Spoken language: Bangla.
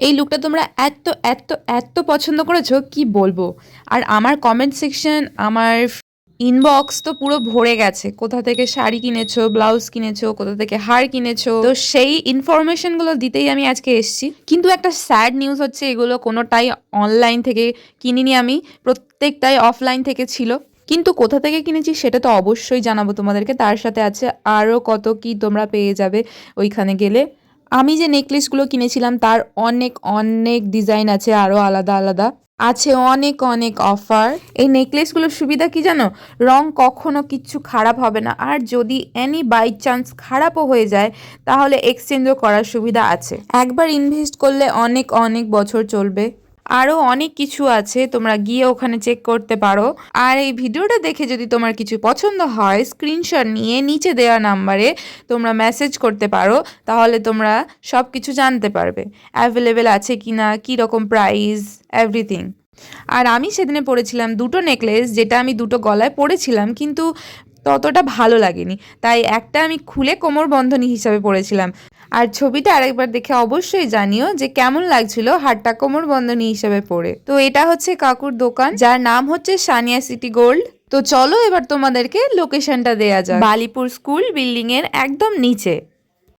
এই লুকটা তোমরা এত এত এত পছন্দ করেছো কি বলবো। আর আমার কমেন্ট সেকশন, আমার ইনবক্স তো পুরো ভরে গেছে। কোথা থেকে শাড়ি কিনেছো, ব্লাউজ কিনেছো, কোথা থেকে হার কিনেছো, তো সেই ইনফরমেশন গুলো দিতেই আমি আজকে এসেছি। কিন্তু একটা স্যাড নিউজ হচ্ছে, এগুলো কোনোটাই অনলাইন থেকে কিনিনি আমি, প্রত্যেকটাই অফলাইন থেকে ছিল। কিন্তু কোথা থেকে কিনেছি সেটা তো অবশ্যই জানাবো তোমাদেরকে। তার সাথে আছে আরও কত কি তোমরা পেয়ে যাবে ওইখানে গেলে। আমি যে নেকলেসগুলো কিনেছিলাম তার অনেক অনেক ডিজাইন আছে, আরও আলাদা আলাদা আছে, অনেক অনেক অফার। এই নেকলেসগুলোর সুবিধা কি জানো? রং কখনো কিচ্ছু খারাপ হবে না, আর যদি এনি বাই চান্স খারাপও হয়ে যায় তাহলে এক্সচেঞ্জও করার সুবিধা আছে। একবার ইনভেস্ট করলে অনেক অনেক বছর চলবে। আরও অনেক কিছু আছে, তোমরা গিয়ে ওখানে চেক করতে পারো। আর এই ভিডিওটা দেখে যদি তোমার কিছু পছন্দ হয়, স্ক্রিনশট নিয়ে নিচে দেওয়া নাম্বারে তোমরা মেসেজ করতে পারো, তাহলে তোমরা সব কিছু জানতে পারবে অ্যাভেলেবেল আছে কি না, কীরকম প্রাইস, এভরিথিং। আর আমি সেদিনে পরেছিলাম দুটো নেকলেস, যেটা আমি দুটো গলায় পরেছিলাম, কিন্তু ততটা ভালো লাগেনি, তাই একটা আমি খুলে কোমর বন্ধনী হিসাবে পরেছিলাম। আর ছবিটা আরেকবার দেখে অবশ্যই জানিও যে কেমন লাগছিল হারটা কোমর বন্ধনী হিসেবে পরে। তো এটা হচ্ছে কাকুর দোকান, যার নাম হচ্ছে সানিয়া সিটি গোল্ড। তো চলো এবার তোমাদেরকে লোকেশনটা দেয়া যাক। বালিপুর স্কুল বিল্ডিং এর একদম নিচে।